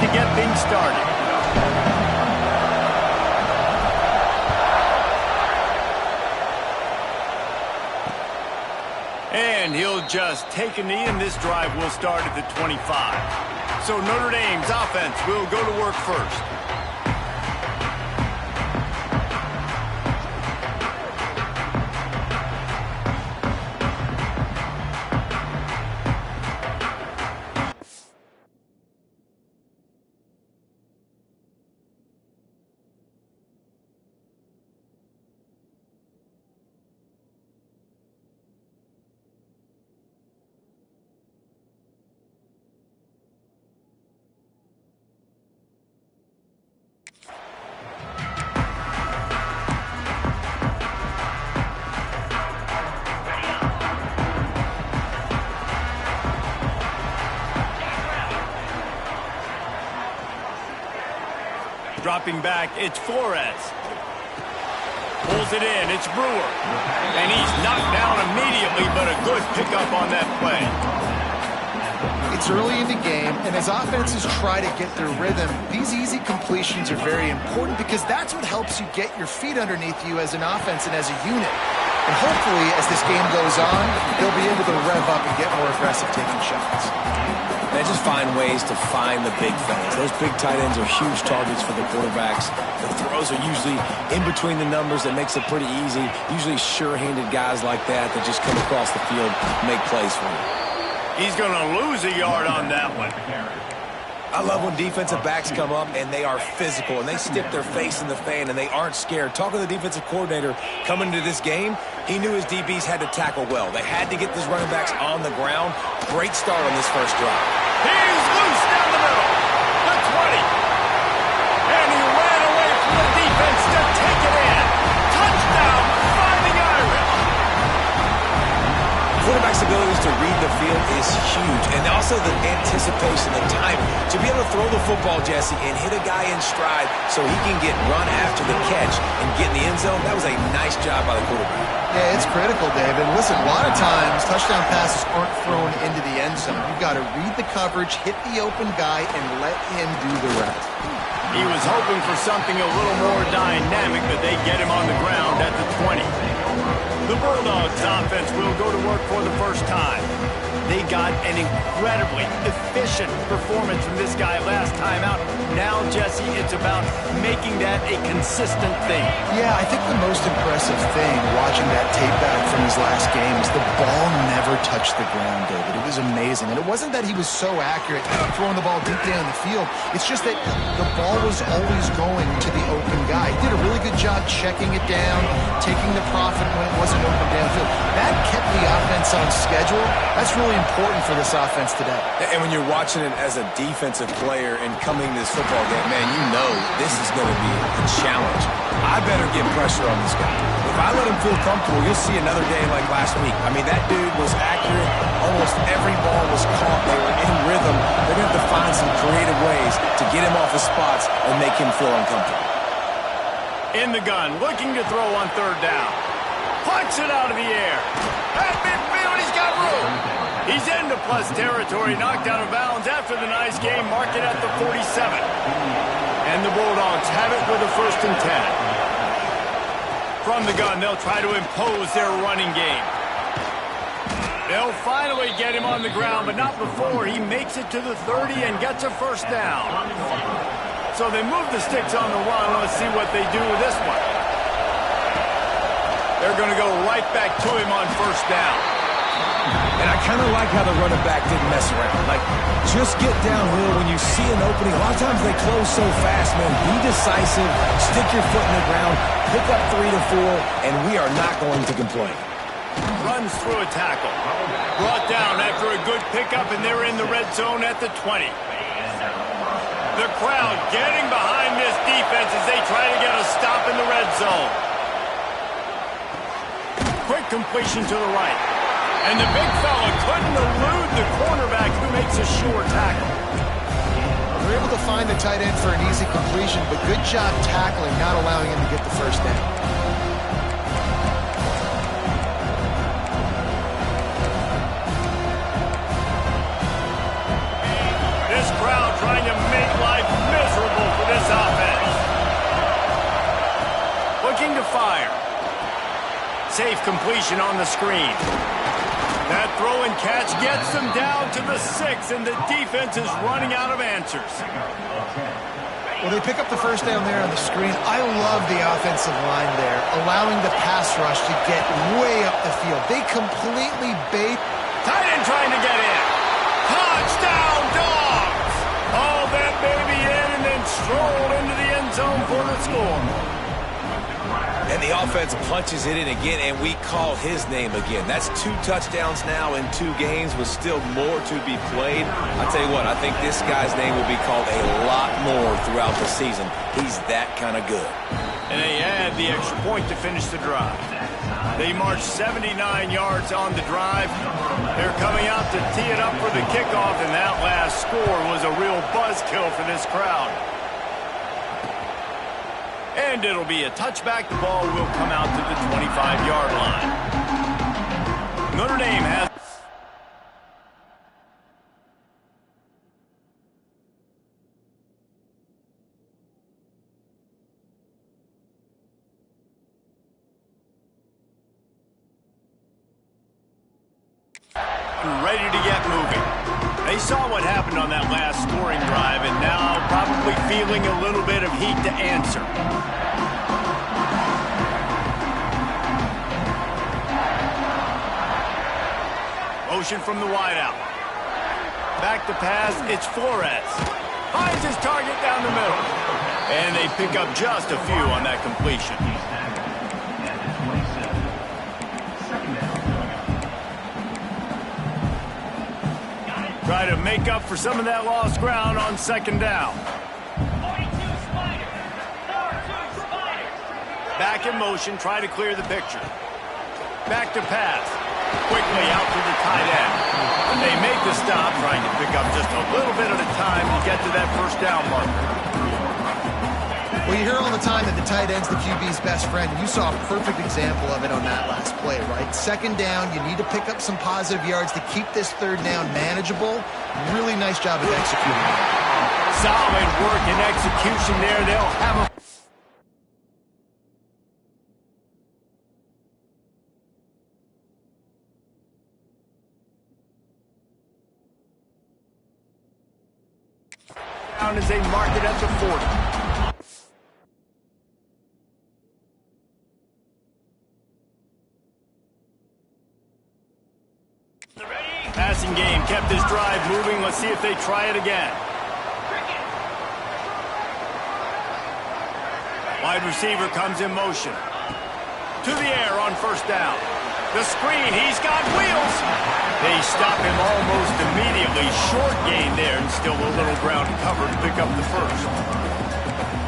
to get things started. And he'll just take a knee, and this drive will start at the 25. So Notre Dame's offense will go to work first. Dropping back, it's Flores. Pulls it in, it's Brewer. And he's knocked down immediately, but a good pickup on that play. It's early in the game, and as offenses try to get their rhythm, these easy completions are very important because that's what helps you get your feet underneath you as an offense and as a unit. And hopefully, as this game goes on, they'll be able to rev up and get more aggressive taking shots. They just find ways to find the big fellas. Those big tight ends are huge targets for the quarterbacks. The throws are usually in between the numbers. That makes it pretty easy. Usually sure-handed guys like that just come across the field and make plays for you. He's going to lose a yard on that one. I love when defensive backs come up and they are physical and they stick their face in the fan and they aren't scared. Talking to the defensive coordinator coming into this game, he knew his DBs had to tackle well. They had to get these running backs on the ground. Great start on this first drive. He's loose down the middle. The 20. And he ran away from the defense to take it in. Touchdown, Fighting Irish. Quarterback's abilities to read the field is huge, and also the anticipation, the timing. To be able to throw the football, Jesse, and hit a guy in stride so he can get run after the catch and get in the end zone, that was a nice job by the quarterback. Yeah, it's critical, David. Listen, a lot of times touchdown passes aren't thrown into the end zone. You've got to read the coverage, hit the open guy, and let him do the rest. He was hoping for something a little more dynamic, but they get him on the ground at the 20. The Bulldogs offense will go to work for the first time. They got an incredibly efficient performance from this guy last time out. Now, Jesse, it's about making that a consistent thing. Yeah, I think the most impressive thing watching that tape back from his last game is the ball never touched the ground, David. It was amazing. And it wasn't that he was so accurate throwing the ball deep down the field. It's just that the ball was always going to the open guy. He did a really good job checking it down, taking the profit when it wasn't open downfield. That kept the offense on schedule. That's really important for this offense today. And when you're watching it as a defensive player and coming to this football game, man, you know this is going to be a challenge. I better get pressure on this guy. If I let him feel comfortable, you'll see another day like last week. I mean, that dude was accurate. Almost every ball was caught. They were in rhythm. They're going to have to find some creative ways to get him off his spots and make him feel uncomfortable. In the gun, looking to throw on third down. Punts it out of the air. At midfield, he's got room. He's into plus territory, knocked out of bounds after the nice game, mark it at the 47. And the Bulldogs have it with a 1st and 10. From the gun, they'll try to impose their running game. They'll finally get him on the ground, but not before he makes it to the 30 and gets a 1st down. So they move the sticks on the run. Let's see what they do with this one. They're going to go right back to him on 1st down. And I kind of like how the running back didn't mess around. Like, just get downhill when you see an opening. A lot of times they close so fast, man. Be decisive, stick your foot in the ground, pick up 3 to 4, and we are not going to complain. Runs through a tackle. Brought down after a good pickup, and they're in the red zone at the 20. The crowd getting behind this defense as they try to get a stop in the red zone. Quick completion to the right. And the big fella couldn't elude the cornerback who makes a sure tackle. They're able to find the tight end for an easy completion, but good job tackling, not allowing him to get the 1st down. This crowd trying to make life miserable for this offense. Looking to fire. Safe completion on the screen. That throw and catch gets them down to the 6, and the defense is running out of answers. Well, they pick up the first down there on the screen. I love the offensive line there, allowing the pass rush to get way up the field. They completely bait. Tight end trying to get in. Touchdown, Dogs! Hauled that baby in and then strolled into the end zone for the score. And the offense punches it in again, and we call his name again. That's 2 touchdowns now in 2 games with still more to be played. I'll tell you what, I think this guy's name will be called a lot more throughout the season. He's that kind of good. And they add the extra point to finish the drive. They marched 79 yards on the drive. They're coming out to tee it up for the kickoff, and that last score was a real buzzkill for this crowd. And it'll be a touchback. The ball will come out to the 25-yard line. Notre Dame has... ready to get moving. They saw what happened on that last scoring drive, and now probably feeling a little bit of heat to answer. Motion from the wideout. Back to pass, it's Flores. Finds his target down the middle. And they pick up just a few on that completion. Try to make up for some of that lost ground on second down. Back in motion, try to clear the picture. Back to pass. Quickly out to the tight end. They make the stop, trying to pick up just a little bit at a time to get to that first down marker. Well, you hear all the time that the tight end's the QB's best friend. You saw a perfect example of it on that last play, right? Second down, you need to pick up some positive yards to keep this third down manageable. Really nice job of executing. Solid work and execution there. They'll have a... down as they mark it at the 40. Passing game kept this drive moving. Let's see if they try it again. Wide receiver comes in motion. To the air on first down. The screen, he's got wheels. They stop him almost immediately. Short gain there, and still a little ground to cover to pick up the first.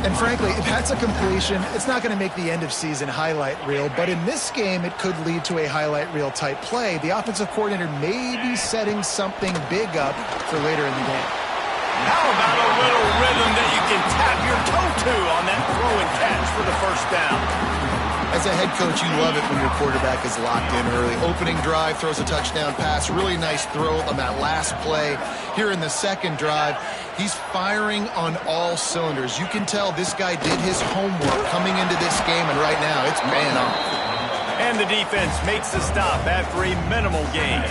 And frankly, if that's a completion, it's not going to make the end-of-season highlight reel. But in this game, it could lead to a highlight reel type play. The offensive coordinator may be setting something big up for later in the game. How about a little rhythm that you can tap your toe to on that throw and catch for the first down? As a head coach, you love it when your quarterback is locked in early. Opening drive, throws a touchdown pass. Really nice throw on that last play. Here in the second drive, he's firing on all cylinders. You can tell this guy did his homework coming into this game, and right now it's paying off. And the defense makes the stop after a minimal gain.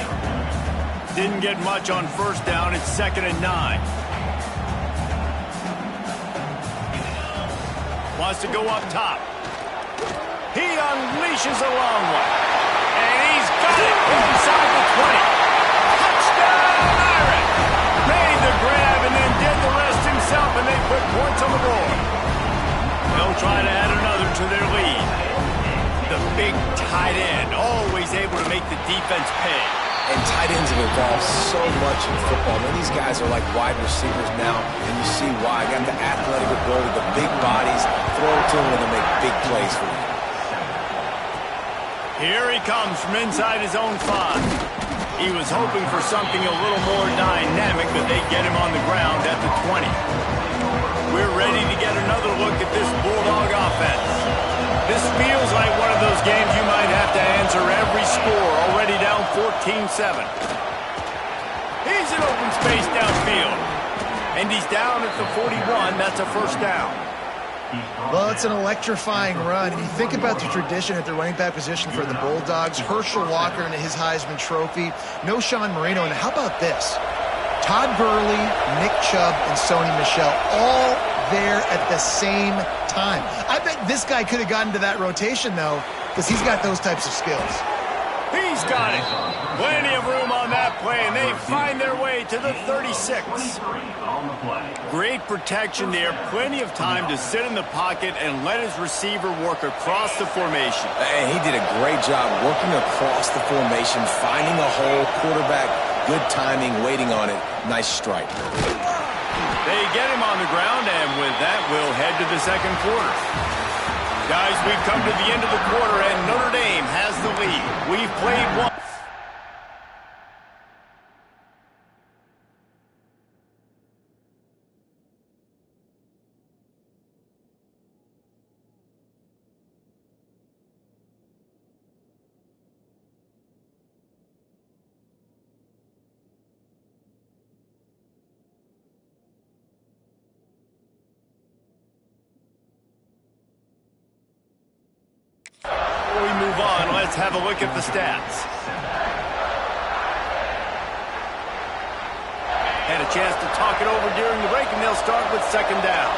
Didn't get much on first down. It's 2nd and 9. Wants to go up top. He unleashes a long one. And he's got it inside the 20. Touchdown, Irish! Made the grab and then did the rest himself, and they put points on the board. They'll try to add another to their lead. The big tight end, always able to make the defense pay. And tight ends have evolved so much in football. Man, these guys are like wide receivers now, and you see why. Got the athletic ability, the big bodies, throw it to them, and they make big plays for you. Here he comes from inside his own 5. He was hoping for something a little more dynamic, but they get him on the ground at the 20. We're ready to get another look at this Bulldog offense. This feels like one of those games you might have to answer every score, already down 14-7. He's in open space downfield. And he's down at the 41. That's a first down. Well, it's an electrifying run. And you think about the tradition at the running back position for the Bulldogs. Herschel Walker and his Heisman Trophy. No Sean Marino. And how about this? Todd Gurley, Nick Chubb, and Sony Michel all there at the same time. I bet this guy could have gotten to that rotation, though, because he's got those types of skills. He's got it. Plenty of room on that play, and they find their way to the 36. Great protection there. Plenty of time to sit in the pocket and let his receiver work across the formation. And he did a great job working across the formation, finding a hole, quarterback, good timing, waiting on it. Nice strike. They get him on the ground, and with that, we'll head to the second quarter. Guys, we've come to the end of the quarter, and Notre Dame has the lead. We've played one. Before we move on, let's have a look at the stats. Had a chance to talk it over during the break, and they'll start with second down.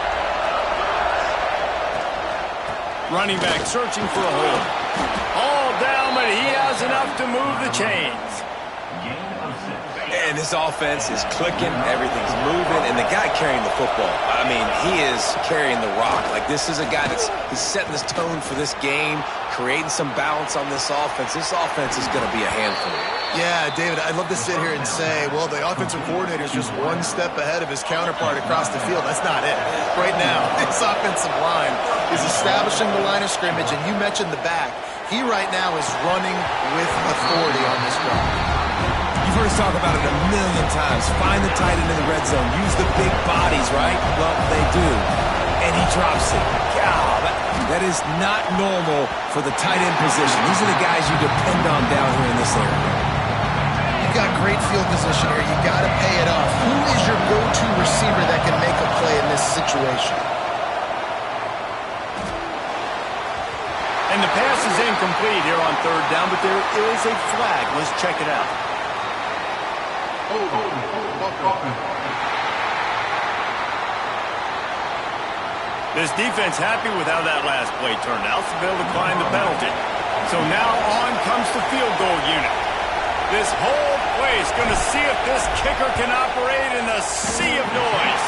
Running back searching for a hole. All down, but he has enough to move the chains. And this offense is clicking, everything's moving, and the guy carrying the football, I mean, he is carrying the rock. Like, this is a guy he's setting this tone for this game, creating some balance on this offense. This offense is going to be a handful. Yeah, David, I'd love to sit here and say, well, the offensive coordinator is just one step ahead of his counterpart across the field. That's not it. Right now, this offensive line is establishing the line of scrimmage, and you mentioned the back. He right now is running with authority on this drive. You've heard us talk about it a million times. Find the tight end in the red zone. Use the big bodies, right? Well, they do. And he drops it. God, that is not normal for the tight end position. These are the guys you depend on down here in this area. You've got great field position here. You've got to pay it off. Who is your go-to receiver that can make a play in this situation? And the pass is incomplete here on third down, but there is a flag. Let's check it out. This defense happy with how that last play turned out, so they'll decline the penalty. So now on comes the field goal unit. This whole place going to see if this kicker can operate in the sea of noise.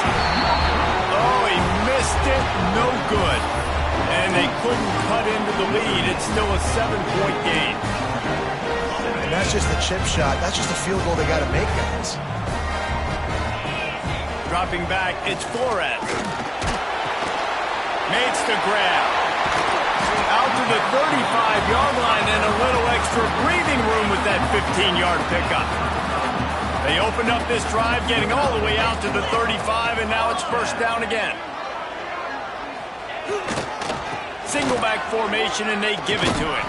Oh, he missed it. No good. And they couldn't cut into the lead. It's still a 7-point game. And that's just a chip shot. That's just a field goal they got to make, guys. Dropping back, it's Flores. Makes the grab. Out to the 35-yard line and a little extra breathing room with that 15-yard pickup. They opened up this drive, getting all the way out to the 35, and now it's first down again. Single back formation, and they give it to him.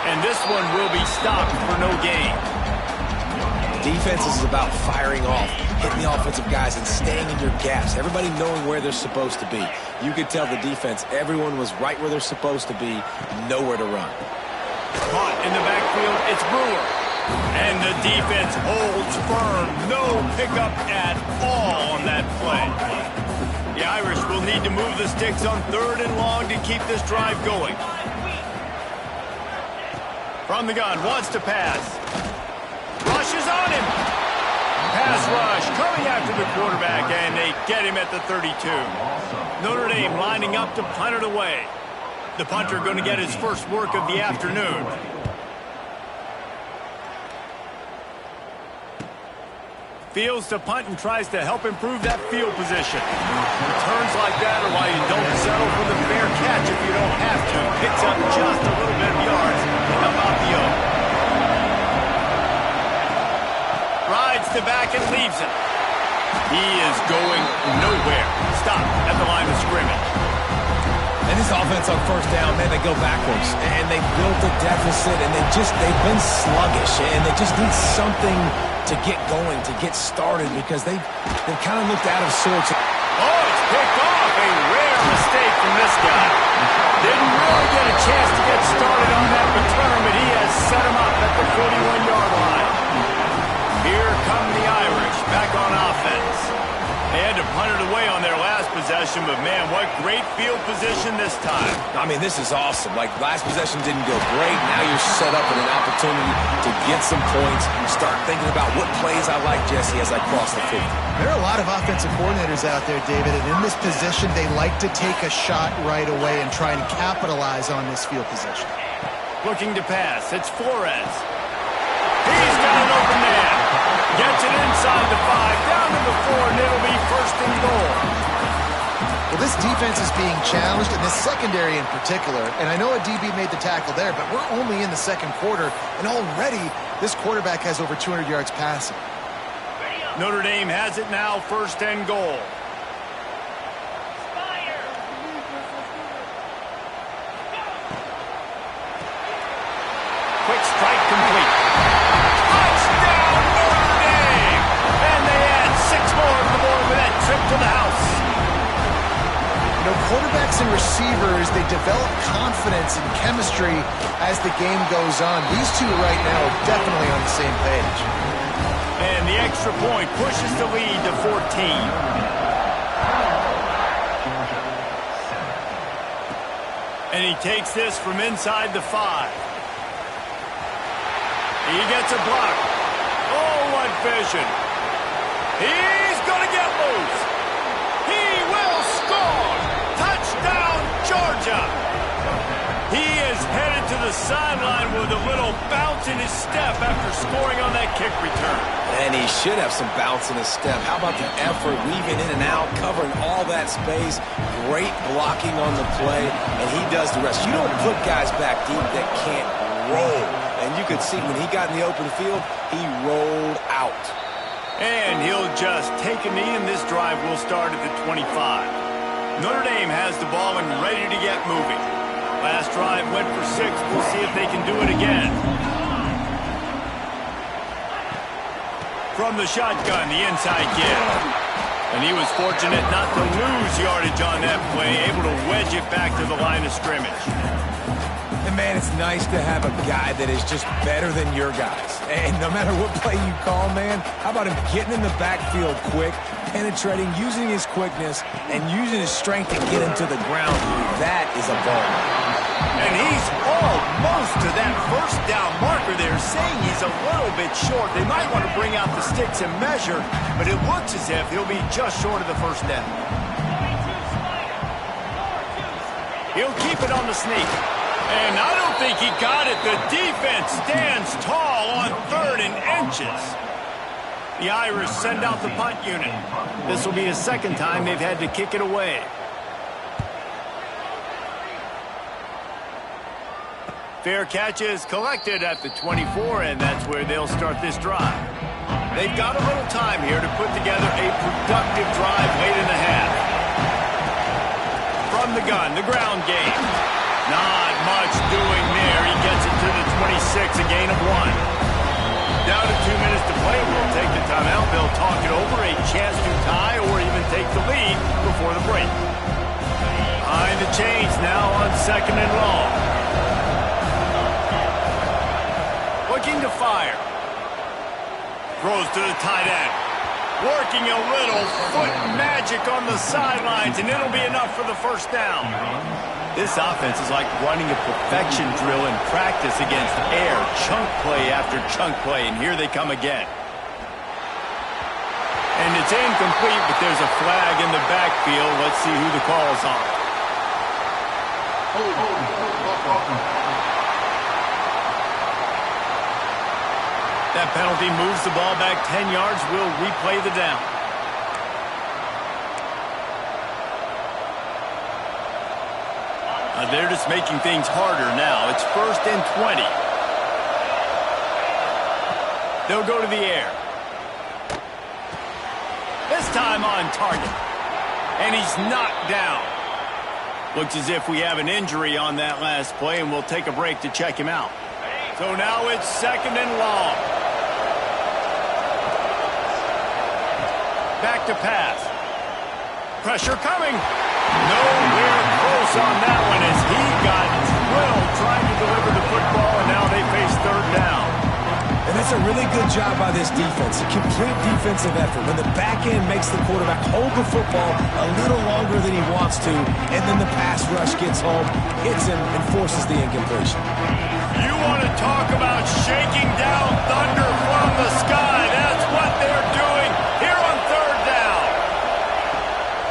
And this one will be stopped for no gain. Defense is about firing off, hitting the offensive guys, and staying in your gaps. Everybody knowing where they're supposed to be. You could tell the defense, everyone was right where they're supposed to be, nowhere to run. Caught in the backfield, it's Brewer. And the defense holds firm. No pickup at all on that play. The Irish will need to move the sticks on third and long to keep this drive going. From the gun, wants to pass. Rush is on him. Pass rush coming after the quarterback, and they get him at the 32. Notre Dame lining up to punt it away. The punter going to get his first work of the afternoon. Fields to punt and tries to help improve that field position. Returns like that are why you don't settle for the fair catch if you don't have to. Picks up just a little bit of yards about the oak. Rides the back and leaves it. He is going nowhere. Stop at the line of scrimmage. And This offense on first down, man, they go backwards. And they built a deficit, and they've been sluggish. And they just need something to get going, to get started, because they've kind of looked out of sorts. Oh, it's picked off. A rare mistake from this guy. Didn't really get a chance to get started on that return, but he has set him up at the 41-yard line. Here come the Irish back on offense. They had to punt it away on their last possession, but man, what great field position this time. I mean, this is awesome. Like, last possession didn't go great. Now you're set up with an opportunity to get some points. Start thinking about what plays I like, Jesse, as I cross the 50. There are a lot of offensive coordinators out there, David, and in this position, they like to take a shot right away and try and capitalize on this field position. Looking to pass. It's Flores. He's got an open man. Gets it inside the 5, down to the 4, and it'll be first and goal. Well, this defense is being challenged, and this secondary in particular, and I know a DB made the tackle there, but we're only in the second quarter, and already this quarterback has over 200 yards passing. Notre Dame has it now, first and goal. Quick strike complete. Touchdown, Notre Dame! And they add 6 more to the board with that trip to the house. You know, quarterbacks and receivers, they develop confidence and chemistry as the game goes on. These two right now are definitely on the same page. And the extra point pushes the lead to 14. And he takes this from inside the 5. He gets a block. Oh, what vision. He's going to get loose. He will score. Touchdown, Georgia. He is headed to the sideline with a little bounce in his step after scoring on that kick return. And he should have some bounce in his step. How about the effort, weaving in and out, covering all that space, great blocking on the play, and he does the rest. You don't put guys back deep that can't roll. And you could see when he got in the open field, he rolled out. And he'll just take a knee, and this drive will start at the 25. Notre Dame has the ball and ready to get moving. Last drive went for 6. We'll see if they can do it again. From the shotgun, the inside give. And he was fortunate not to lose yardage on that play, able to wedge it back to the line of scrimmage. And, man, it's nice to have a guy that is just better than your guys. And no matter what play you call, man, how about him getting in the backfield quick, penetrating, using his quickness, and using his strength to get him to the ground. That is a ball. And he's almost to that first down marker there, saying he's a little bit short. They might want to bring out the sticks and measure, but it looks as if he'll be just short of the first down. He'll keep it on the sneak. And I don't think he got it. The defense stands tall on 3rd and inches. The Irish send out the punt unit. This will be the second time they've had to kick it away. Fair catch is collected at the 24, and that's where they'll start this drive. They've got a little time here to put together a productive drive late in the half. From the gun, the ground game. Not much doing there. He gets it to the 26, a gain of 1. Down to 2 minutes to play. We'll take the timeout. They'll talk it over, a chance to tie or even take the lead before the break. Behind the chains now on 2nd and long. Looking to fire. Throws to the tight end. Working a little foot magic on the sidelines, and it'll be enough for the first down. This offense is like running a perfection drill in practice against air, chunk play after chunk play, and here they come again. And it's incomplete, but there's a flag in the backfield. Let's see who the call's on. That penalty moves the ball back 10 yards. We'll replay the down. They're just making things harder now. It's 1st and 20. They'll go to the air. This time on target. And he's knocked down. Looks as if we have an injury on that last play, and we'll take a break to check him out. So now it's 2nd and long. Back to pass. Pressure coming. Nowhere close on that one as he got drilled trying to deliver the football, and now they face 3rd down. And that's a really good job by this defense, a complete defensive effort. When the back end makes the quarterback hold the football a little longer than he wants to, and then the pass rush gets home, hits him, and forces the incompletion. You want to talk about shaking down thunder from the sky. That's what they're doing here on 3rd down.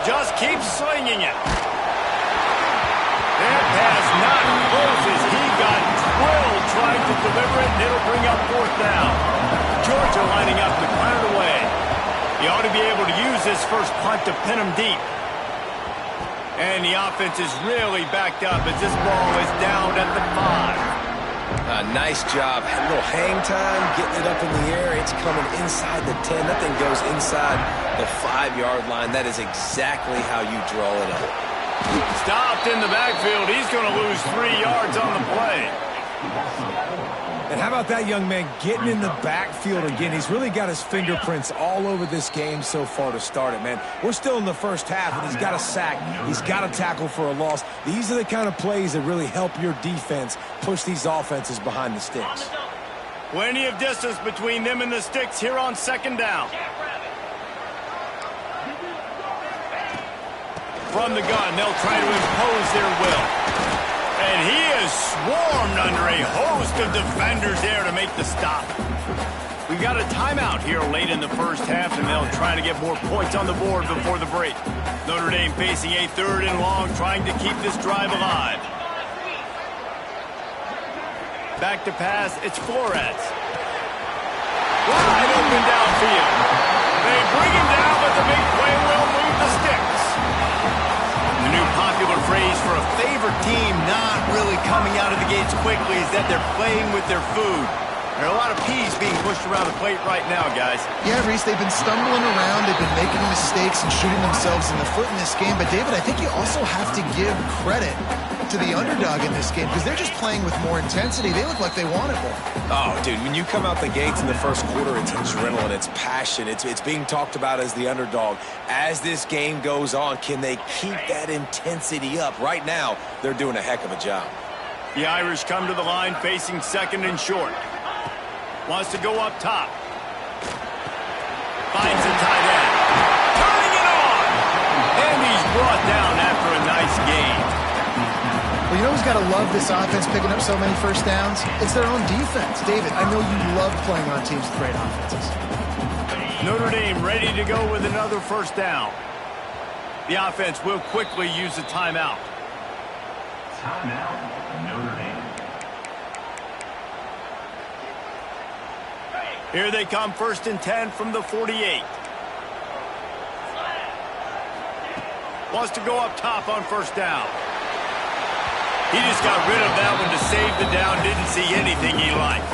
Just keep slinging it. That pass not close as he got drilled trying to deliver it, and it'll bring up 4th down. Georgia lining up to punt it away. He ought to be able to use this first punt to pin him deep. And the offense is really backed up as this ball is down at the 5. Nice job. A little hang time, getting it up in the air. It's coming inside the 10. That thing goes inside the 5-yard line. That is exactly how you draw it up. Stopped in the backfield. He's going to lose 3 yards on the play. And how about that young man getting in the backfield again? He's really got his fingerprints all over this game so far to start it, man. We're still in the first half, and he's got a sack. He's got a tackle for a loss. These are the kind of plays that really help your defense push these offenses behind the sticks. Plenty of distance between them and the sticks here on 2nd down. From the gun, they'll try to impose their will. And he is swarmed under a host of defenders there to make the stop. We've got a timeout here late in the first half, and they'll try to get more points on the board before the break. Notre Dame facing a 3rd and long, trying to keep this drive alive. Back to pass, it's Flores. Wide open downfield. They bring him down, but the big play will move the sticks. The new popular phrase for a favorite team not really coming out of the gates quickly is that they're playing with their food. There are a lot of peas being pushed around the plate right now, guys. Yeah, Reese, they've been stumbling around. They've been making mistakes and shooting themselves in the foot in this game. But, David, I think you also have to give credit to the underdog in this game because they're just playing with more intensity. They look like they want it more. Oh, dude, when you come out the gates in the first quarter, it's adrenaline, it's passion. It's being talked about as the underdog. As this game goes on, can they keep that intensity up? Right now, they're doing a heck of a job. The Irish come to the line facing 2nd and short. Wants to go up top. Finds a tight end. Turning it on! And he's brought down after a nice gain. Well, you know who's got to love this offense picking up so many first downs? It's their own defense. David, I know you love playing on teams with great offenses. Notre Dame ready to go with another first down. The offense will quickly use a timeout. Timeout, Notre Dame. Here they come, 1st and 10 from the 48. Wants to go up top on 1st down. He just got rid of that one to save the down. Didn't see anything he liked.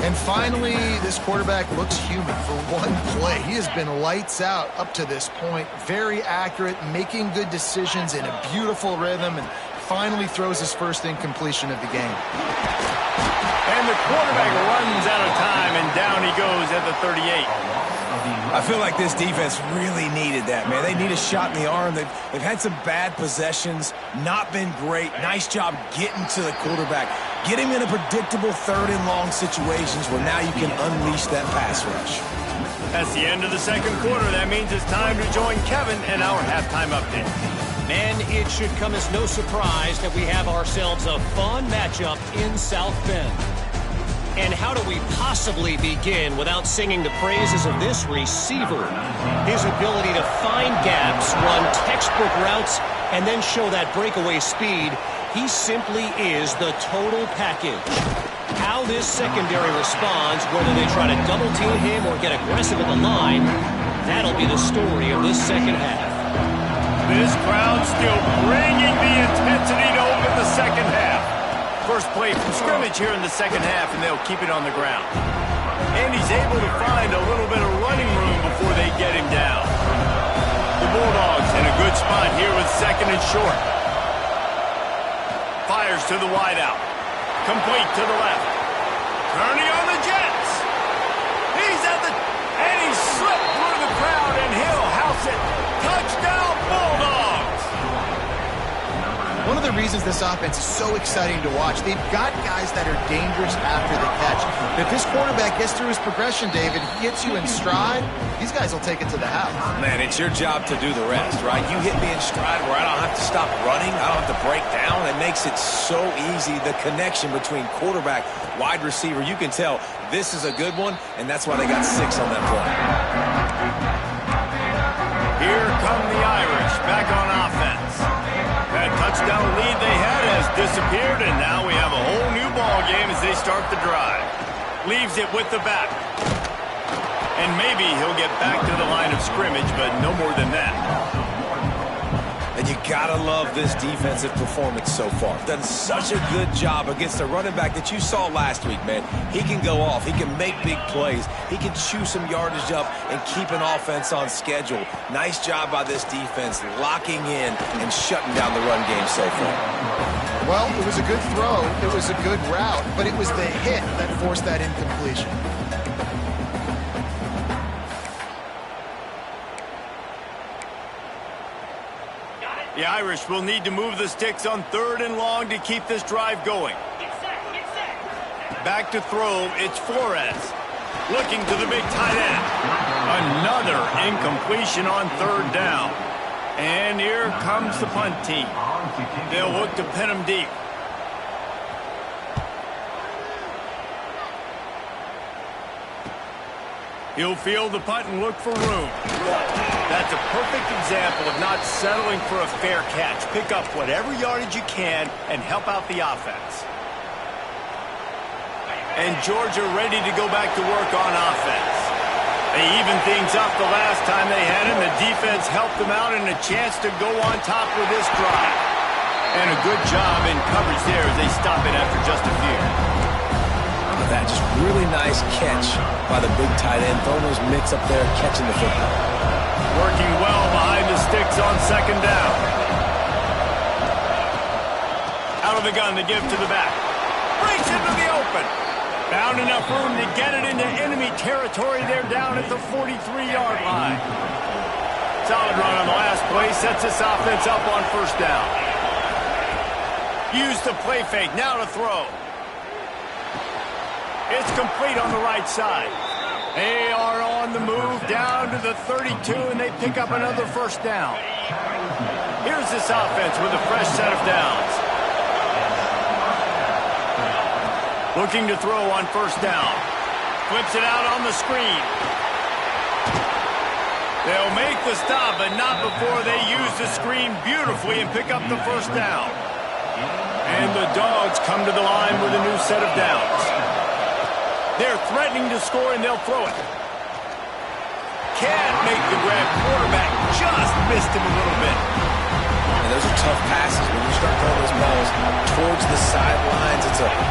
And finally, this quarterback looks human for one play. He has been lights out up to this point. Very accurate, making good decisions in a beautiful rhythm, and finally throws his first incompletion of the game. And the quarterback runs out of time, and down he goes at the 38. I feel like this defense really needed that, man. They need a shot in the arm. They've had some bad possessions, not been great. Nice job getting to the quarterback. Get him in a predictable 3rd and long situations where now you can unleash that pass rush. That's the end of the 2nd quarter. That means it's time to join Kevin in our halftime update. Man, it should come as no surprise that we have ourselves a fun matchup in South Bend. And how do we possibly begin without singing the praises of this receiver? His ability to find gaps, run textbook routes, and then show that breakaway speed. He simply is the total package. How this secondary responds, whether they try to double team him or get aggressive at the line, that'll be the story of this 2nd half. This crowd still bringing the intensity to open the 2nd half. First play from scrimmage here in the 2nd half, and they'll keep it on the ground. And he's able to find a little bit of running room before they get him down. The Bulldogs in a good spot here with 2nd and short. Fires to the wideout. Complete to the left. Turning on the Jets. He's at the... And he slipped through the crowd, and he'll house it. Touchdown, Bulldogs! One of the reasons this offense is so exciting to watch, they've got guys that are dangerous after the catch. But if this quarterback gets through his progression, David, he hits you in stride, these guys will take it to the house. Man, it's your job to do the rest, right? You hit me in stride where I don't have to stop running. I don't have to break down. It makes it so easy. The connection between quarterback, wide receiver, you can tell this is a good one, and that's why they got 6 on that play. Here come the Irish back on offense. That touchdown lead they had has disappeared, and now we have a whole new ball game as they start the drive. Leaves it with the back. And maybe he'll get back to the line of scrimmage, but no more than that. And you gotta love this defensive performance so far. Done such a good job against the running back that you saw last week, man. He can go off. He can make big plays. He can chew some yardage up and keep an offense on schedule. Nice job by this defense locking in and shutting down the run game so far. Well, it was a good throw. It was a good route, but it was the hit that forced that incompletion. The Irish will need to move the sticks on 3rd and long to keep this drive going. Back to throw, it's Flores. Looking to the big tight end. Another incompletion on 3rd down. And here comes the punt team. They'll look to pin him deep. He'll field the punt and look for room. That's a perfect example of not settling for a fair catch. Pick up whatever yardage you can and help out the offense. And Georgia ready to go back to work on offense. They evened things up the last time they had him. The defense helped them out and a chance to go on top with this drive. And a good job in coverage there as they stop it after just a few. That just really nice catch by the big tight end. Throwing those mitts up there, catching the football. Working well behind the sticks on 2nd down. Out of the gun to give to the back. Breaks into the open. Found enough room to get it into enemy territory. They're down at the 43-yard line. Solid run on the last play. Sets this offense up on 1st down. Use the play fake. Now to throw. It's complete on the right side. They are on the move down to the 32, and they pick up another 1st down. Here's this offense with a fresh set of downs. Looking to throw on 1st down. Flips it out on the screen. They'll make the stop, but not before they use the screen beautifully and pick up the 1st down. And the Dogs come to the line with a new set of downs. They're threatening to score, and they'll throw it. Can't make the grab. Quarterback just missed him a little bit. And those are tough passes. When you start throwing those balls towards the sidelines,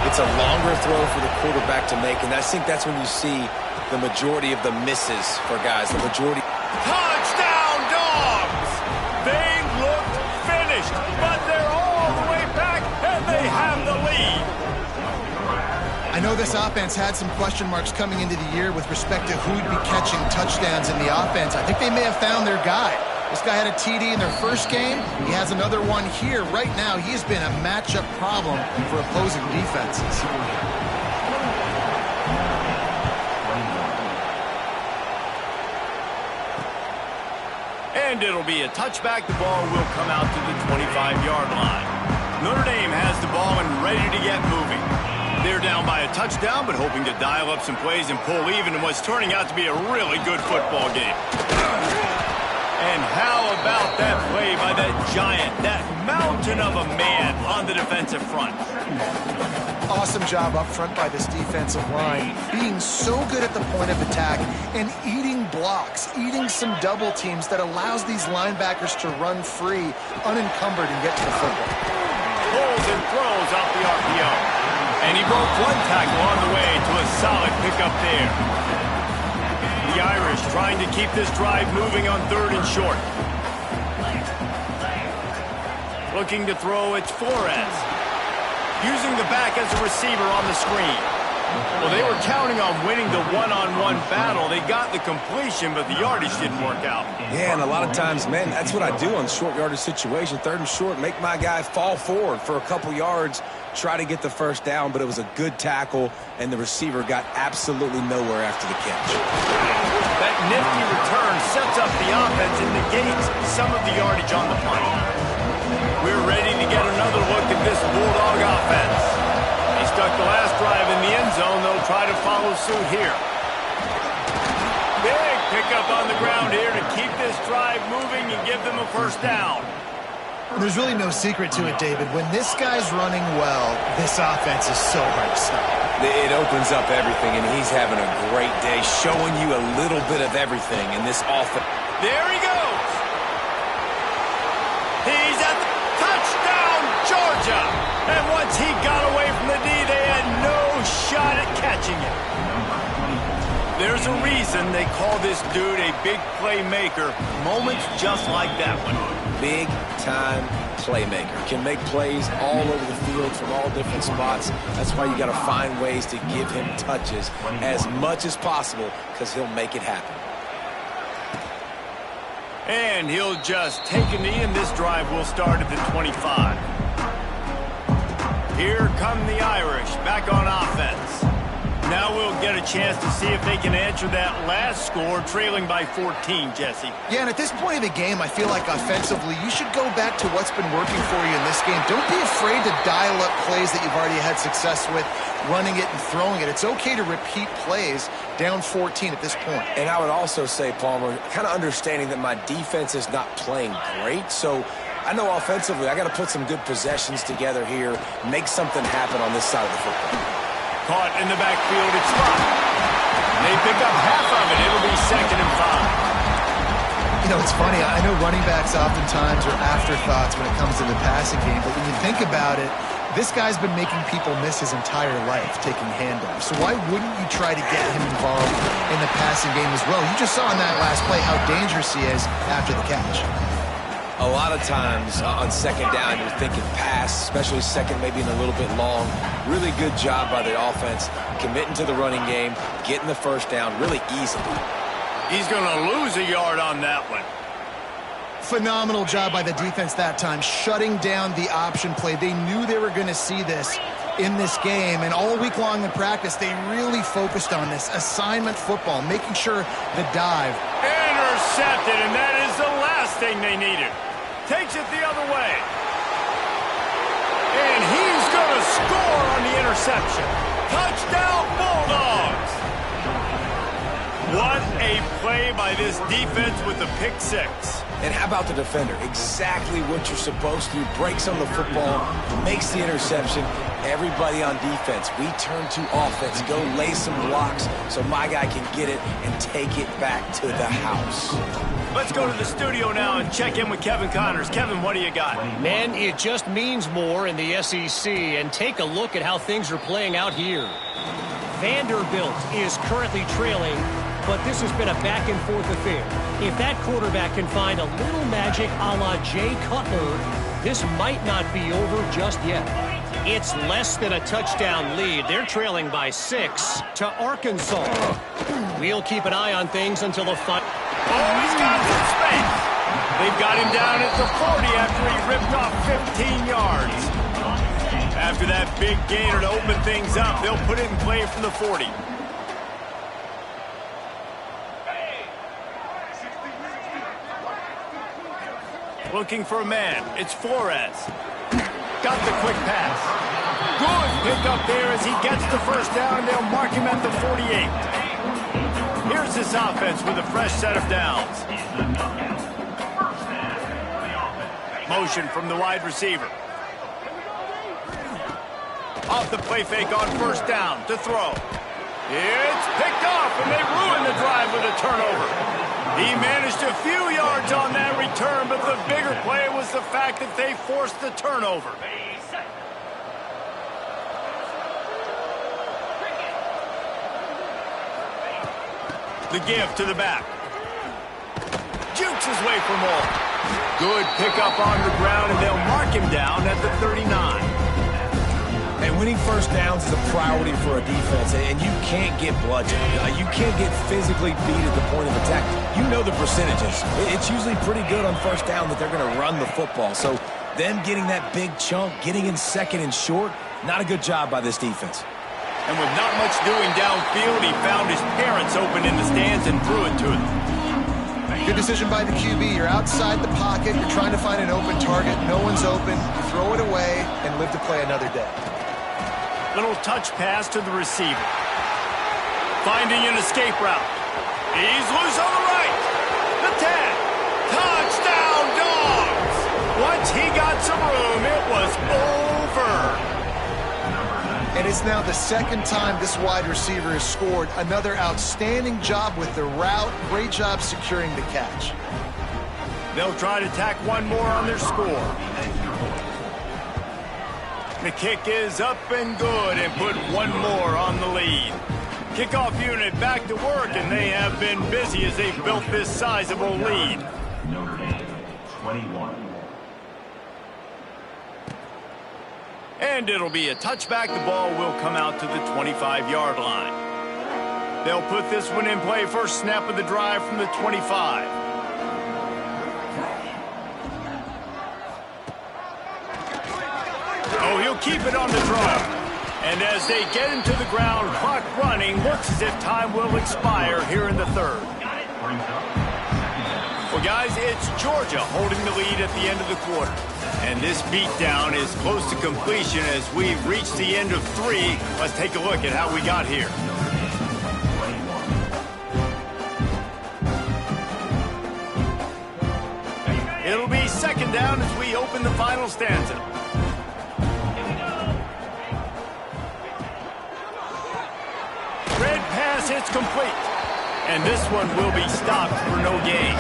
it's a longer throw for the quarterback to make, and I think that's when you see the majority of the misses for guys. The majority. Touchdown, Dogs! They looked finished, but they're all the way back, and they have the lead. I know this offense had some question marks coming into the year with respect to who'd be catching touchdowns in the offense. I think they may have found their guy. This guy had a TD in their first game. He has another one here. Right now, he's been a matchup problem for opposing defenses. And it'll be a touchback. The ball will come out to the 25-yard line. Notre Dame has the ball and ready to get moving. They're down by a touchdown, but hoping to dial up some plays and pull even in what's turning out to be a really good football game. And how about that play by that giant, that mountain of a man on the defensive front? Awesome job up front by this defensive line, being so good at the point of attack and eating blocks, eating some double teams that allows these linebackers to run free, unencumbered, and get to the football. Pulls and throws off the RPO. And he broke one tackle on the way to a solid pickup there. The Irish trying to keep this drive moving on 3rd and short. Looking to throw, it's Flores. using the back as a receiver on the screen. Well, they were counting on winning the one-on-one battle. They got the completion, but the yardage didn't work out. Yeah, and a lot of times, man, that's what I do on short yardage situation. 3rd and short, make my guy fall forward for a couple yards, try to get the first down, but it was a good tackle, and the receiver got absolutely nowhere after the catch. That nifty return sets up the offense and negates some of the yardage on the punt. We're ready to get another look at this Bulldog offense. They stuck the last drive in the end zone. They'll try to follow suit here. Big pickup on the ground here to keep this drive moving and give them a first down. There's really no secret to it, David. When this guy's running well, this offense is so hard to stop. It opens up everything, and he's having a great day, showing you a little bit of everything in this offense. There he goes. He's at the touchdown, Georgia. And once he got away from the knee, they had no shot at catching it. There's a reason they call this dude a big playmaker. Moments just like that one. Big-time playmaker. Can make plays all over the field from all different spots. That's why you got to find ways to give him touches as much as possible, because he'll make it happen. And he'll just take a knee, and this drive will start at the 25. Here come the Irish, back on offense. Now we'll get a chance to see if they can answer that last score, trailing by 14, Jesse. Yeah, and at this point of the game, I feel like offensively, you should go back to what's been working for you in this game. Don't be afraid to dial up plays that you've already had success with, running it and throwing it. It's okay to repeat plays down 14 at this point. And I would also say, Palmer, kind of understanding that my defense is not playing great, so I know offensively I got to put some good possessions together here, make something happen on this side of the football. Caught in the backfield, it's Lott. They pick up half of it. It'll be 2nd and 5. You know, it's funny. I know running backs oftentimes are afterthoughts when it comes to the passing game, but when you think about it, this guy's been making people miss his entire life taking handoffs. So why wouldn't you try to get him involved in the passing game as well? You just saw in that last play how dangerous he is after the catch. A lot of times on 2nd down, you're thinking pass, especially 2nd, maybe in a little bit long. Really good job by the offense, committing to the running game, getting the first down really easily. He's going to lose a yard on that one. Phenomenal job by the defense that time, shutting down the option play. They knew they were going to see this in this game, and all week long in practice, they really focused on this assignment football, making sure the dive. Intercepted, and that is the last thing they needed. Takes it the other way. And he's going to score on the interception. Touchdown, Bulldogs. What a play by this defense with the pick 6. And how about the defender? Exactly what you're supposed to do. Breaks on the football, makes the interception. Everybody on defense, we turn to offense. Go lay some blocks so my guy can get it and take it back to the house. Let's go to the studio now and check in with Kevin Connors. Kevin, what do you got? Man, it just means more in the SEC. And take a look at how things are playing out here. Vanderbilt is currently trailing, but this has been a back-and-forth affair. If that quarterback can find a little magic a la Jay Cutler, this might not be over just yet. It's less than a touchdown lead. They're trailing by 6 to Arkansas. We'll keep an eye on things until the final. Oh, he's got some space. They've got him down at the 40 after he ripped off 15 yards. After that big gainer to open things up, they'll put it in play from the 40. Looking for a man. It's Flores. Got the quick pass. Good pick up there as he gets the first down, and they'll mark him at the 48. Here's this offense with a fresh set of downs. Motion from the wide receiver. Off the play fake on first down to throw. It's picked off, and they ruin the drive with a turnover. He managed a few yards on that return, but the bigger play was the fact that they forced the turnover. The give to the back. Jukes his way for more. Good pickup on the ground, and they'll mark him down at the 39. And winning first downs is a priority for a defense, and you can't get bludgeoned. You can't get physically beat at the point of attack. You know the percentages. It's usually pretty good on first down that they're going to run the football. So them getting that big chunk, getting in second and short, not a good job by this defense. And with not much doing downfield, he found his parents open in the stands and threw it to them. Good decision by the QB. You're outside the pocket. You're trying to find an open target. No one's open. You throw it away and live to play another day. Little touch pass to the receiver. Finding an escape route. He's loose on the right. The 10. Touchdown, Dogs! Once he got some room, it was over. And it's now the second time this wide receiver has scored. Another outstanding job with the route. Great job securing the catch. They'll try to tack one more on their score. The kick is up and good and put one more on the lead. Kickoff unit back to work, and they have been busy as they've built this sizable lead. Notre Dame, 21. And it'll be a touchback. The ball will come out to the 25-yard line. They'll put this one in play. First snap of the drive from the 25. Oh, he'll keep it on the draw. And as they get into the ground, clock running, looks as if time will expire here in the third. Well, guys, it's Georgia holding the lead at the end of the quarter. And this beatdown is close to completion as we've reached the end of 3. Let's take a look at how we got here. It'll be second down as we open the final stanza. Red pass hits complete. And this one will be stopped for no gain.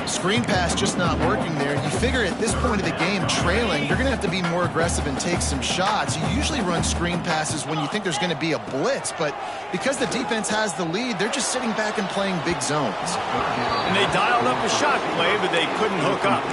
Screen pass just not working there. You figure at this point of the game, trailing, you're going to have to be more aggressive and take some shots. You usually run screen passes when you think there's going to be a blitz, but because the defense has the lead, they're just sitting back and playing big zones. And they dialed up a shot play, but they couldn't hook up.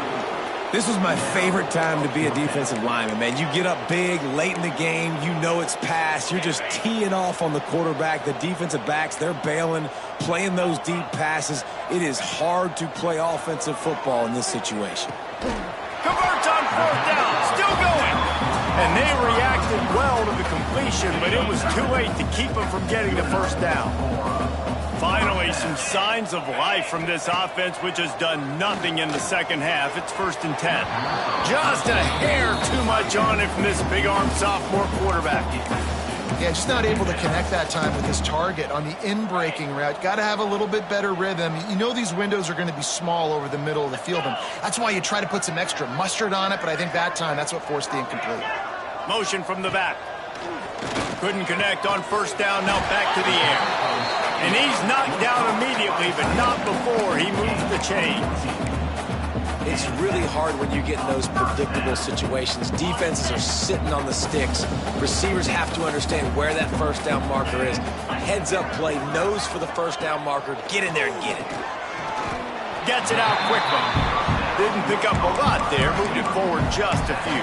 This was my favorite time to be a defensive lineman, man. You get up big, late in the game, you know it's past. You're just teeing off on the quarterback. The defensive backs, they're bailing, playing those deep passes. It is hard to play offensive football in this situation. Converts on fourth down, still going. And they reacted well to the completion, but it was too late to keep them from getting the first down. Finally, some signs of life from this offense, which has done nothing in the second half. It's 1st and 10. Just a hair too much on it from this big-arm sophomore quarterback. Yeah, just not able to connect that time with his target on the in-breaking route. Got to have a little bit better rhythm. You know these windows are going to be small over the middle of the field, and that's why you try to put some extra mustard on it, but I think that time that's what forced the incomplete. Motion from the back. Couldn't connect on first down, now back to the air. And he's knocked down immediately, but not before he moves the chains. It's really hard when you get in those predictable situations. Defenses are sitting on the sticks. Receivers have to understand where that first down marker is. Heads up play, nose for the first down marker. Get in there and get it. Gets it out quickly. Didn't pick up a lot there, moved it forward just a few.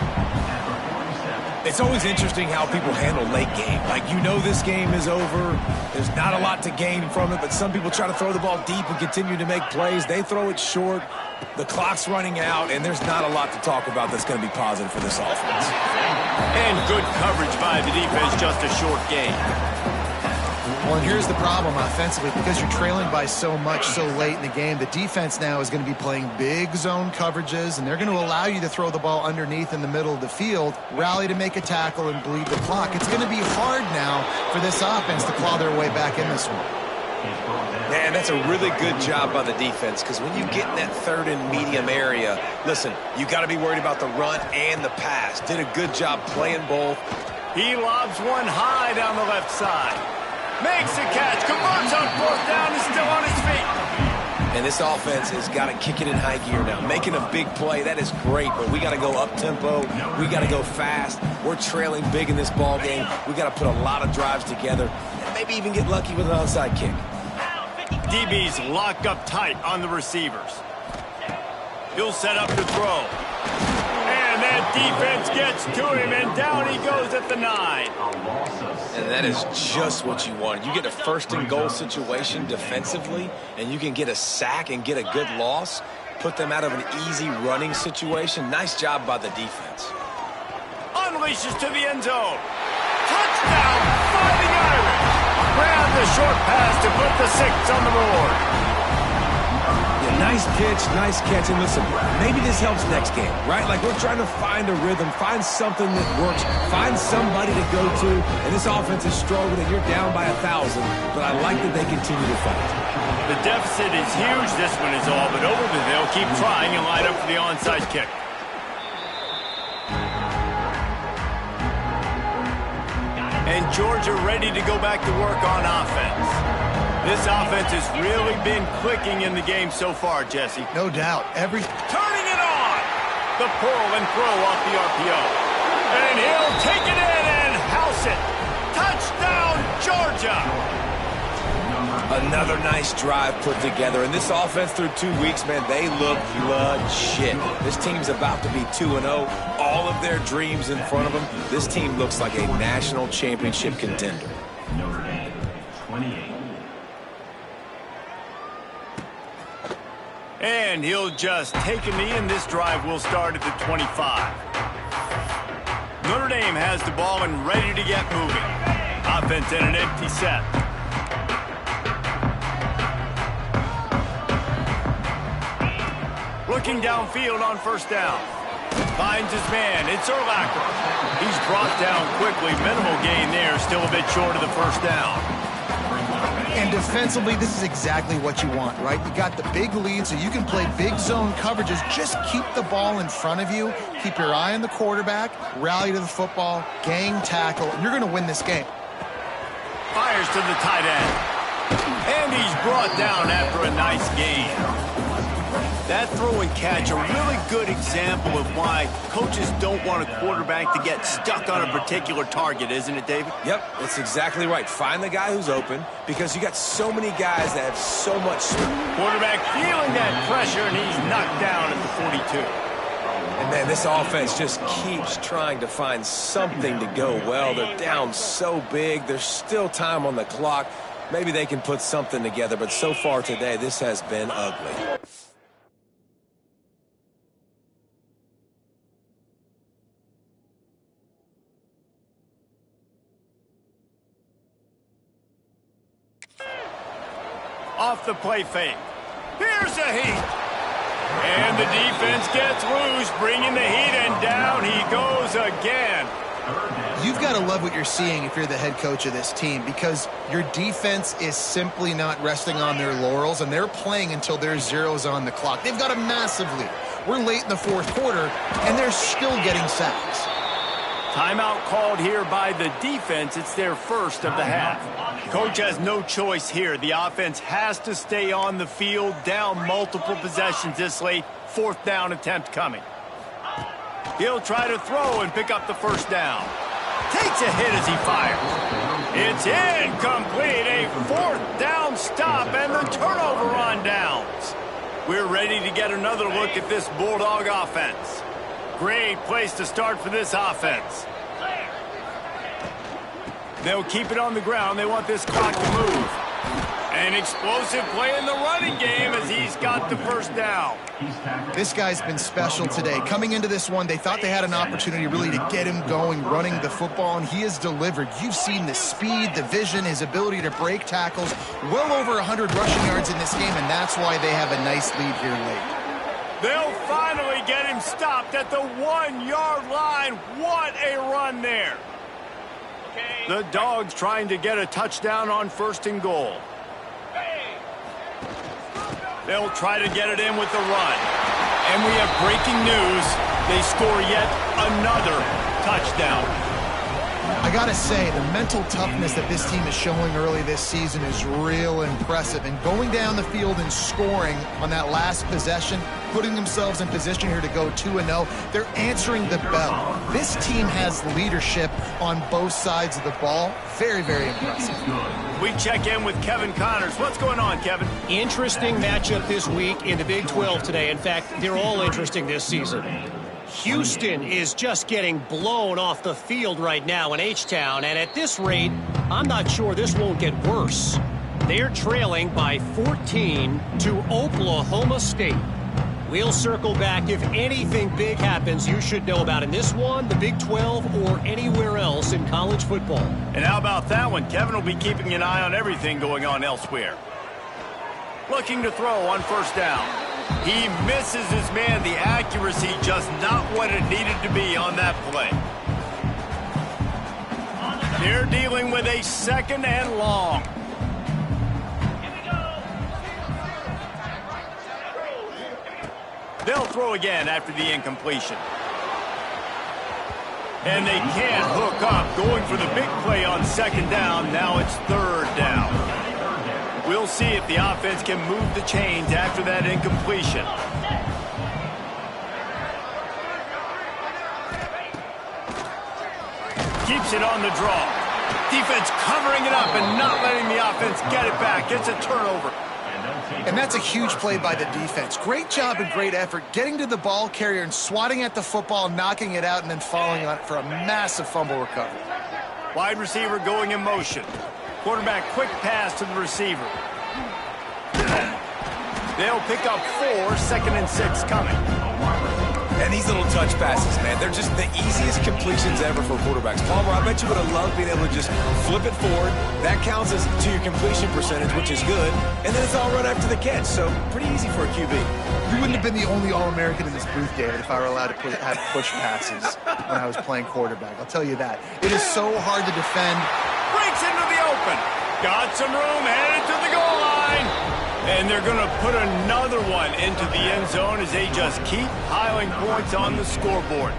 It's always interesting how people handle late game. Like, you know this game is over. There's not a lot to gain from it, but some people try to throw the ball deep and continue to make plays. They throw it short. The clock's running out, and there's not a lot to talk about that's going to be positive for this offense. And good coverage by the defense, just a short gain. Well, and here's the problem offensively. Because you're trailing by so much so late in the game, the defense now is going to be playing big zone coverages, and they're going to allow you to throw the ball underneath in the middle of the field, rally to make a tackle, and bleed the clock. It's going to be hard now for this offense to claw their way back in this one. Man, that's a really good job by the defense, because when you get in that third and medium area, listen, you got to be worried about the run and the pass. Did a good job playing both. He lobs one high down the left side. Makes a catch, converts on fourth down, is still on his feet. And this offense has got to kick it in high gear now. Making a big play, that is great, but we got to go up-tempo. We got to go fast. We're trailing big in this ball game. We got to put a lot of drives together and maybe even get lucky with an onside kick. DB's locked up tight on the receivers. He'll set up to throw. And then defense gets to him, and down he goes at the 9. And that is just what you want. You get a first-and-goal situation defensively, and you can get a sack and get a good loss, put them out of an easy running situation. Nice job by the defense. Unleashes to the end zone. Touchdown, Fighting Irish. Grab the short pass to put the 6 on the board. Yeah, nice pitch, nice catch. And listen, maybe this helps next game, right? Like we're trying to find a rhythm, find something that works, find somebody to go to. And this offense is struggling. You're down by 1,000, but I like that they continue to fight. The deficit is huge, this one is all, but over they'll keep trying and line up for the onside kick. And Georgia ready to go back to work on offense. This offense has really been clicking in the game so far, Jesse. No doubt. Turning it on! The pull and throw off the RPO. And he'll take it in and house it. Touchdown, Georgia! Another nice drive put together. And this offense through 2 weeks, man, they look legit. This team's about to be 2-0. All of their dreams in front of them. This team looks like a national championship contender. Notre Dame, 28. And he'll just take a knee, and this drive will start at the 25. Notre Dame has the ball and ready to get moving. Offense in an empty set. Looking downfield on first down. Finds his man. It's Urlacher. He's brought down quickly. Minimal gain there. Still a bit short of the first down. And defensively, this is exactly what you want, right? You got the big lead, so you can play big zone coverages. Just keep the ball in front of you. Keep your eye on the quarterback. Rally to the football. Gang tackle. And you're going to win this game. Fires to the tight end. And he's brought down after a nice gain. That throw and catch, a really good example of why coaches don't want a quarterback to get stuck on a particular target, isn't it, David? Yep, that's exactly right. Find the guy who's open because you got so many guys that have so much speed. Quarterback feeling that pressure, and he's knocked down at the 42. And, man, this offense just keeps trying to find something to go well. They're down so big. There's still time on the clock. Maybe they can put something together, but so far today, this has been ugly. Off the play fake. Here's a heat. And the defense gets loose, bringing the heat, and down he goes again. You've got to love what you're seeing if you're the head coach of this team, because your defense is simply not resting on their laurels, and they're playing until there's zeros on the clock. They've got a massive lead. We're late in the fourth quarter, and they're still getting sacks. Timeout called here by the defense. It's their first of the half. Coach has no choice here. The offense has to stay on the field, down multiple possessions this late. Fourth down attempt coming. He'll try to throw and pick up the first down. Takes a hit as he fires. It's incomplete. A fourth down stop and the turnover on downs. We're ready to get another look at this Bulldog offense. Great place to start for this offense. They'll keep it on the ground. They want this clock to move. An explosive play in the running game as he's got the first down. This guy's been special today. Coming into this one, they thought they had an opportunity really to get him going, running the football, and he has delivered. You've seen the speed, the vision, his ability to break tackles. Well over 100 rushing yards in this game, and that's why they have a nice lead here late. They'll finally get him stopped at the 1-yard line. What a run there. The Dogs trying to get a touchdown on first and goal. They'll try to get it in with the run. And we have breaking news. They score yet another touchdown. I gotta say, the mental toughness that this team is showing early this season is real impressive. And going down the field and scoring on that last possession, putting themselves in position here to go 2-0, they're answering the bell. This team has leadership on both sides of the ball. Very, very impressive. We check in with Kevin Connors. What's going on, Kevin? Interesting matchup this week in the Big 12 today. In fact, they're all interesting this season. Houston is just getting blown off the field right now in H-Town, and at this rate, I'm not sure this won't get worse. They're trailing by 14 to Oklahoma State. We'll circle back if anything big happens you should know about in this one, the Big 12, or anywhere else in college football. And how about that one? Kevin will be keeping an eye on everything going on elsewhere. Looking to throw on first down. He misses his man. The accuracy just not what it needed to be on that play. They're dealing with a second and long. They'll throw again after the incompletion. And they can't hook up. Going for the big play on second down. Now it's third down. We'll see if the offense can move the chains after that incompletion. Keeps it on the draw. Defense covering it up and not letting the offense get it back. Gets a turnover. And that's a huge play by the defense. Great job and great effort getting to the ball carrier and swatting at the football, knocking it out, and then following on it for a massive fumble recovery. Wide receiver going in motion. Quarterback quick pass to the receiver. They'll pick up 4, 2nd and 6 coming. And these little touch passes, man, they're just the easiest completions ever for quarterbacks. Palmer, I bet you would have loved being able to just flip it forward. That counts as to your completion percentage, which is good. And then it's all run after the catch, so pretty easy for a QB. You wouldn't have been the only All-American in this booth, David, if I were allowed to have push passes when I was playing quarterback. I'll tell you that. It is so hard to defend. Breaks into the open. Got some room, headed to the goal line. And they're going to put another one into the end zone as they just keep piling points on the scoreboard.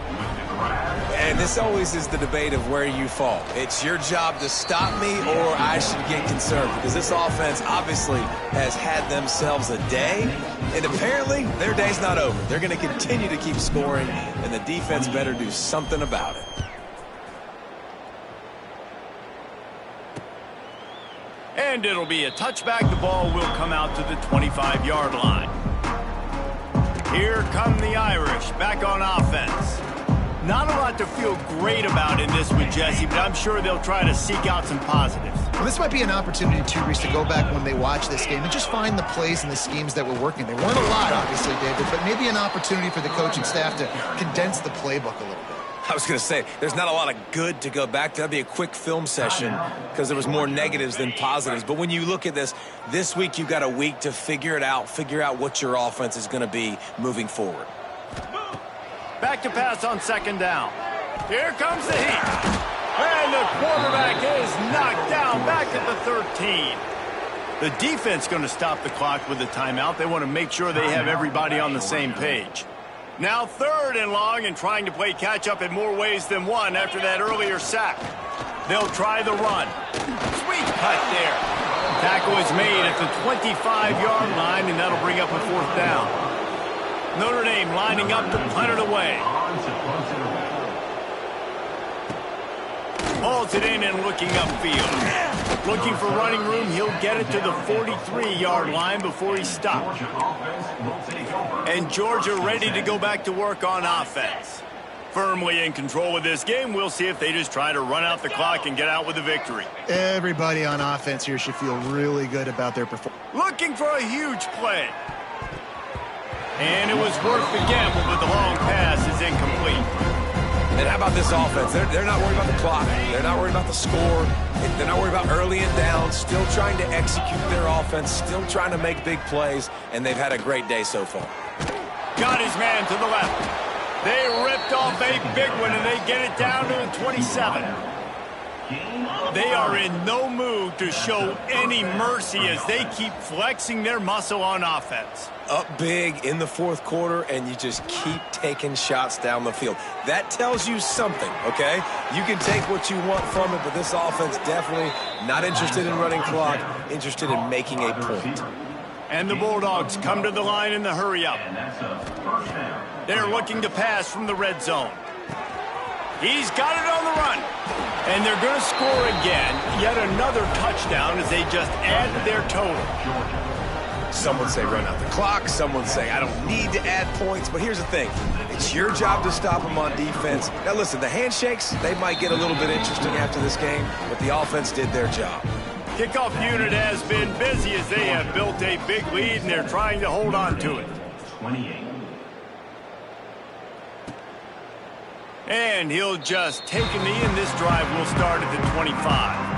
And this always is the debate of where you fall. It's your job to stop me or I should get concerned because this offense obviously has had themselves a day. And apparently their day's not over. They're going to continue to keep scoring, and the defense better do something about it. And it'll be a touchback. The ball will come out to the 25-yard line. Here come the Irish back on offense. Not a lot to feel great about in this one, Jesse, but I'm sure they'll try to seek out some positives. Well, this might be an opportunity, too, Reese, to go back when they watch this game and just find the plays and the schemes that were working. They weren't a lot, obviously, David, but maybe an opportunity for the coaching staff to condense the playbook a little bit. I was going to say, there's not a lot of good to go back to. That'd be a quick film session because there was more negatives than positives. But when you look at this week you've got a week to figure it out, figure out what your offense is going to be moving forward. Back to pass on second down. Here comes the heat. And the quarterback is knocked down back at the 13. The defense going to stop the clock with a timeout. They want to make sure they have everybody on the same page. Now 3rd and long and trying to play catch-up in more ways than one after that earlier sack. They'll try the run. Sweet cut there. Tackle is made at the 25-yard line, and that'll bring up a 4th down. Notre Dame lining up to punt it away. Hauls it in and looking upfield. Looking for running room. He'll get it to the 43-yard line before he stops. And Georgia ready to go back to work on offense. Firmly in control of this game. We'll see if they just try to run out the clock and get out with a victory. Everybody on offense here should feel really good about their performance. Looking for a huge play. And it was worth the gamble, but the long pass is incomplete. And how about this offense? They're not worried about the clock. They're not worried about the score. They're not worried about early and down. Still trying to execute their offense. Still trying to make big plays. And they've had a great day so far. Got his man to the left. They ripped off a big one, and they get it down to the 27. They are in no mood to show any mercy as they keep flexing their muscle on offense. Up big in the 4th quarter, and you just keep taking shots down the field. That tells you something, okay? You can take what you want from it, but this offense definitely not interested in running clock, interested in making a point. And the Bulldogs come to the line in the hurry-up. They're looking to pass from the red zone. He's got it on the run. And they're going to score again. Yet another touchdown as they just add to their total. Some would say run out the clock. Some would say I don't need to add points. But here's the thing. It's your job to stop them on defense. Now, listen, the handshakes, they might get a little bit interesting after this game, but the offense did their job. Kickoff unit has been busy as they have built a big lead, and they're trying to hold on to it. 28. And he'll just take a knee, and this drive will start at the 25.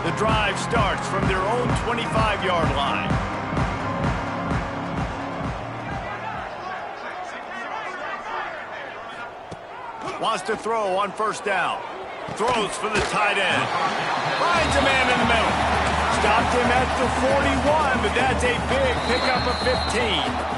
The drive starts from their own 25-yard line. Wants to throw on first down. Throws for the tight end. Finds a man in the middle. Stopped him at the 41, but that's a big pickup of 15.